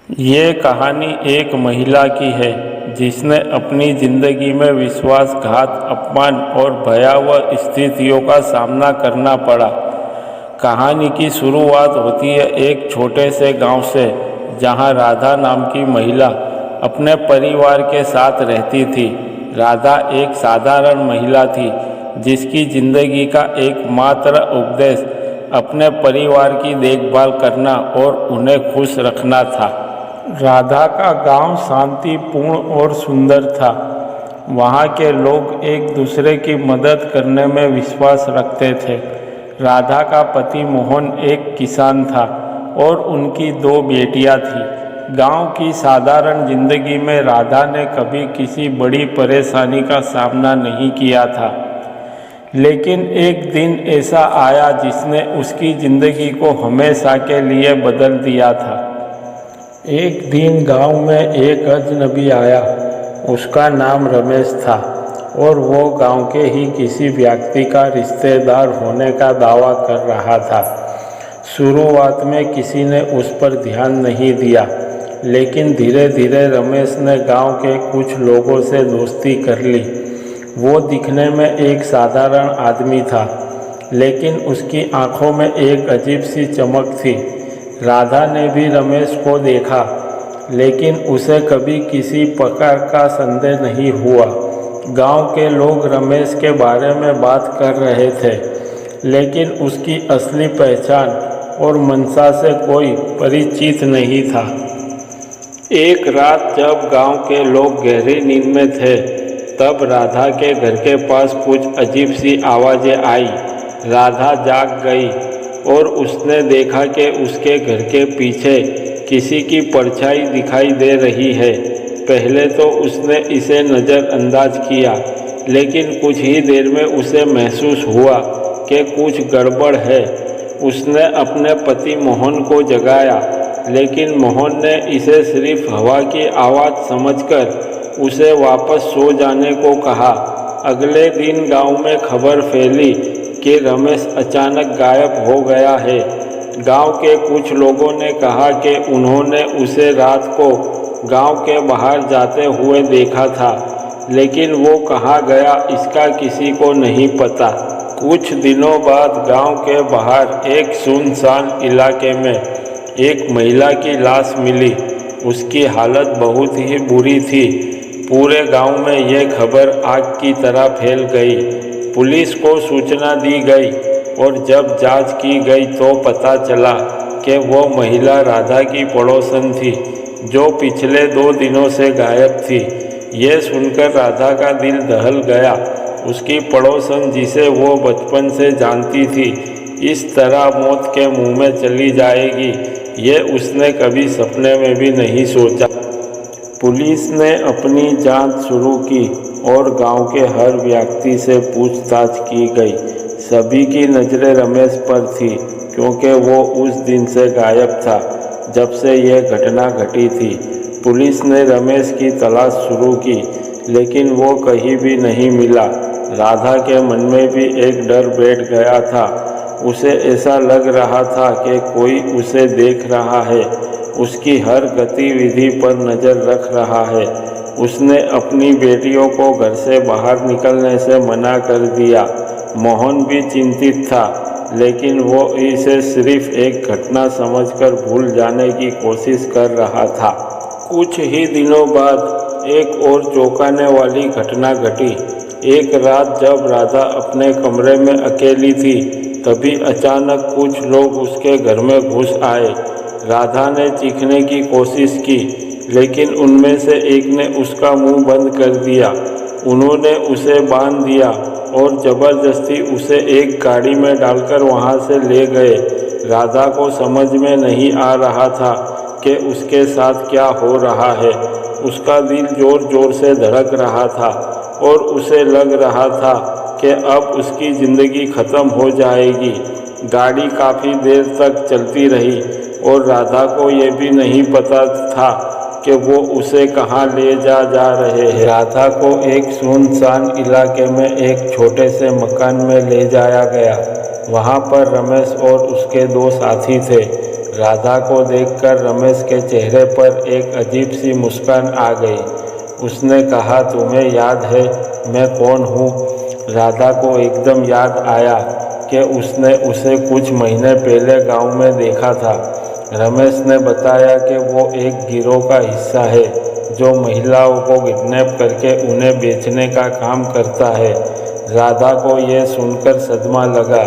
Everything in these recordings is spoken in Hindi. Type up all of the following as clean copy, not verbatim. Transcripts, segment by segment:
ये कहानी एक महिला की है जिसने अपनी ज़िंदगी में विश्वासघात, अपमान और भयावह स्थितियों का सामना करना पड़ा। कहानी की शुरुआत होती है एक छोटे से गांव से, जहां राधा नाम की महिला अपने परिवार के साथ रहती थी। राधा एक साधारण महिला थी जिसकी ज़िंदगी का एकमात्र उद्देश्य अपने परिवार की देखभाल करना और उन्हें खुश रखना था। राधा का गांव शांतिपूर्ण और सुंदर था। वहां के लोग एक दूसरे की मदद करने में विश्वास रखते थे। राधा का पति मोहन एक किसान था और उनकी 2 बेटियां थीं। गांव की साधारण जिंदगी में राधा ने कभी किसी बड़ी परेशानी का सामना नहीं किया था, लेकिन एक दिन ऐसा आया जिसने उसकी ज़िंदगी को हमेशा के लिए बदल दिया था। एक दिन गांव में एक अजनबी आया। उसका नाम रमेश था और वो गांव के ही किसी व्यक्ति का रिश्तेदार होने का दावा कर रहा था। शुरुआत में किसी ने उस पर ध्यान नहीं दिया, लेकिन धीरे धीरे रमेश ने गांव के कुछ लोगों से दोस्ती कर ली। वो दिखने में एक साधारण आदमी था, लेकिन उसकी आंखों में एक अजीब सी चमक थी। राधा ने भी रमेश को देखा, लेकिन उसे कभी किसी प्रकार का संदेह नहीं हुआ। गांव के लोग रमेश के बारे में बात कर रहे थे, लेकिन उसकी असली पहचान और मंशा से कोई परिचित नहीं था। एक रात जब गांव के लोग गहरी नींद में थे, तब राधा के घर के पास कुछ अजीब सी आवाज़ें आई। राधा जाग गई और उसने देखा कि उसके घर के पीछे किसी की परछाई दिखाई दे रही है। पहले तो उसने इसे नज़रअंदाज किया, लेकिन कुछ ही देर में उसे महसूस हुआ कि कुछ गड़बड़ है। उसने अपने पति मोहन को जगाया, लेकिन मोहन ने इसे सिर्फ हवा की आवाज़ समझकर उसे वापस सो जाने को कहा। अगले दिन गांव में खबर फैली कि रमेश अचानक गायब हो गया है। गांव के कुछ लोगों ने कहा कि उन्होंने उसे रात को गांव के बाहर जाते हुए देखा था, लेकिन वो कहाँ गया इसका किसी को नहीं पता। कुछ दिनों बाद गांव के बाहर एक सुनसान इलाके में एक महिला की लाश मिली। उसकी हालत बहुत ही बुरी थी। पूरे गांव में यह खबर आग की तरह फैल गई। पुलिस को सूचना दी गई और जब जांच की गई तो पता चला कि वो महिला राधा की पड़ोसन थी, जो पिछले 2 दिनों से गायब थी। ये सुनकर राधा का दिल दहल गया। उसकी पड़ोसन, जिसे वो बचपन से जानती थी, इस तरह मौत के मुंह में चली जाएगी, ये उसने कभी सपने में भी नहीं सोचा। पुलिस ने अपनी जांच शुरू की और गांव के हर व्यक्ति से पूछताछ की गई। सभी की नज़रें रमेश पर थी, क्योंकि वो उस दिन से गायब था जब से यह घटना घटी थी। पुलिस ने रमेश की तलाश शुरू की, लेकिन वो कहीं भी नहीं मिला। राधा के मन में भी एक डर बैठ गया था। उसे ऐसा लग रहा था कि कोई उसे देख रहा है, उसकी हर गतिविधि पर नज़र रख रहा है। उसने अपनी बेटियों को घर से बाहर निकलने से मना कर दिया। मोहन भी चिंतित था, लेकिन वो इसे सिर्फ एक घटना समझकर भूल जाने की कोशिश कर रहा था। कुछ ही दिनों बाद एक और चौंकाने वाली घटना घटी। एक रात जब राधा अपने कमरे में अकेली थी, तभी अचानक कुछ लोग उसके घर में घुस आए। राधा ने चीखने की कोशिश की, लेकिन उनमें से एक ने उसका मुंह बंद कर दिया। उन्होंने उसे बांध दिया और ज़बरदस्ती उसे एक गाड़ी में डालकर वहां से ले गए। राधा को समझ में नहीं आ रहा था कि उसके साथ क्या हो रहा है। उसका दिल ज़ोर ज़ोर से धड़क रहा था और उसे लग रहा था कि अब उसकी ज़िंदगी ख़त्म हो जाएगी। गाड़ी काफ़ी देर तक चलती रही और राधा को ये भी नहीं पता था कि वो उसे कहाँ ले जा रहे हैं। राधा को एक सुनसान इलाके में एक छोटे से मकान में ले जाया गया। वहाँ पर रमेश और उसके 2 साथी थे। राधा को देखकर रमेश के चेहरे पर एक अजीब सी मुस्कान आ गई। उसने कहा, तुम्हें याद है मैं कौन हूँ? राधा को एकदम याद आया कि उसने उसे कुछ महीने पहले गांव में देखा था। रमेश ने बताया कि वो एक गिरोह का हिस्सा है जो महिलाओं को किडनैप करके उन्हें बेचने का काम करता है। राधा को यह सुनकर सदमा लगा।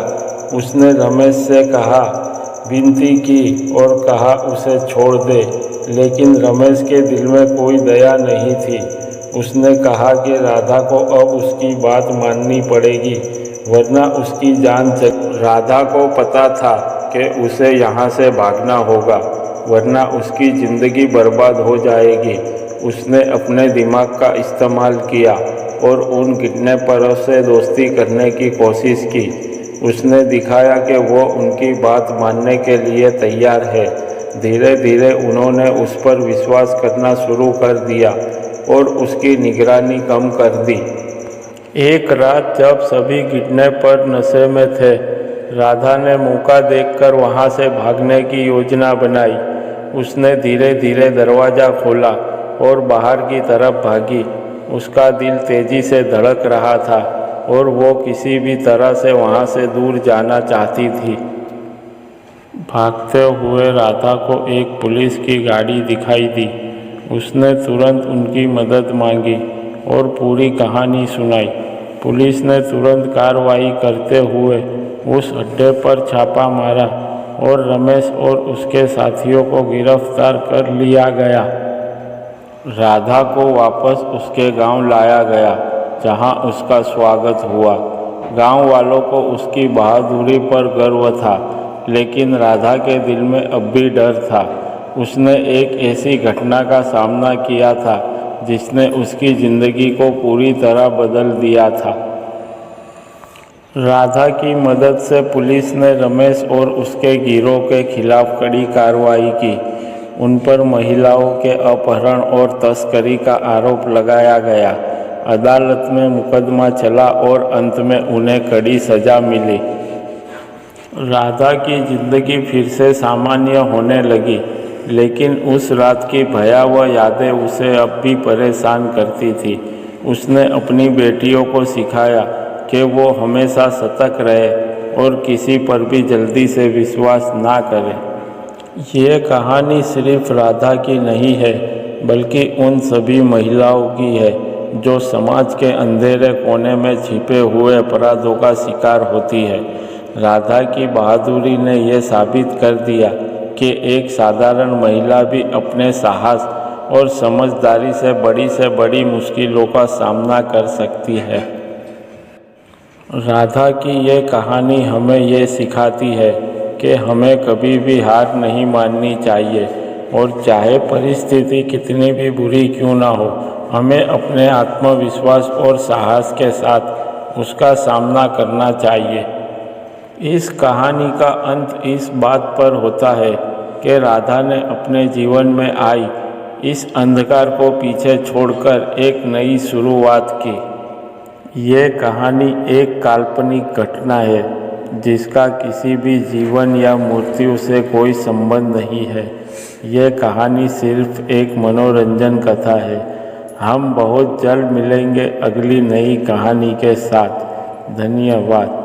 उसने रमेश से कहा, विनती की और कहा उसे छोड़ दे, लेकिन रमेश के दिल में कोई दया नहीं थी। उसने कहा कि राधा को अब उसकी बात माननी पड़ेगी वरना उसकी जान चली। राधा को पता था कि उसे यहाँ से भागना होगा वरना उसकी ज़िंदगी बर्बाद हो जाएगी। उसने अपने दिमाग का इस्तेमाल किया और उन किडनैपरों से दोस्ती करने की कोशिश की। उसने दिखाया कि वो उनकी बात मानने के लिए तैयार है। धीरे धीरे उन्होंने उस पर विश्वास करना शुरू कर दिया और उसकी निगरानी कम कर दी। एक रात जब सभी किडनैपर नशे में थे, राधा ने मौका देखकर वहां से भागने की योजना बनाई। उसने धीरे धीरे दरवाज़ा खोला और बाहर की तरफ भागी। उसका दिल तेजी से धड़क रहा था और वो किसी भी तरह से वहां से दूर जाना चाहती थी। भागते हुए राधा को एक पुलिस की गाड़ी दिखाई दी। उसने तुरंत उनकी मदद मांगी और पूरी कहानी सुनाई। पुलिस ने तुरंत कार्रवाई करते हुए उस अड्डे पर छापा मारा और रमेश और उसके साथियों को गिरफ्तार कर लिया गया। राधा को वापस उसके गांव लाया गया जहां उसका स्वागत हुआ। गांव वालों को उसकी बहादुरी पर गर्व था, लेकिन राधा के दिल में अब भी डर था। उसने एक ऐसी घटना का सामना किया था जिसने उसकी ज़िंदगी को पूरी तरह बदल दिया था। राधा की मदद से पुलिस ने रमेश और उसके गिरोह के खिलाफ कड़ी कार्रवाई की। उन पर महिलाओं के अपहरण और तस्करी का आरोप लगाया गया। अदालत में मुकदमा चला और अंत में उन्हें कड़ी सज़ा मिली। राधा की ज़िंदगी फिर से सामान्य होने लगी, लेकिन उस रात की भयावह यादें उसे अब भी परेशान करती थी। उसने अपनी बेटियों को सिखाया कि वो हमेशा सतर्क रहे और किसी पर भी जल्दी से विश्वास ना करें। ये कहानी सिर्फ राधा की नहीं है, बल्कि उन सभी महिलाओं की है जो समाज के अंधेरे कोने में छिपे हुए अपराधों का शिकार होती है। राधा की बहादुरी ने यह साबित कर दिया कि एक साधारण महिला भी अपने साहस और समझदारी से बड़ी मुश्किलों का सामना कर सकती है। राधा की यह कहानी हमें ये सिखाती है कि हमें कभी भी हार नहीं माननी चाहिए और चाहे परिस्थिति कितनी भी बुरी क्यों ना हो, हमें अपने आत्मविश्वास और साहस के साथ उसका सामना करना चाहिए। इस कहानी का अंत इस बात पर होता है कि राधा ने अपने जीवन में आई इस अंधकार को पीछे छोड़कर एक नई शुरुआत की। ये कहानी एक काल्पनिक घटना है जिसका किसी भी जीवन या मृत्यु से कोई संबंध नहीं है। यह कहानी सिर्फ एक मनोरंजन कथा है। हम बहुत जल्द मिलेंगे अगली नई कहानी के साथ। धन्यवाद।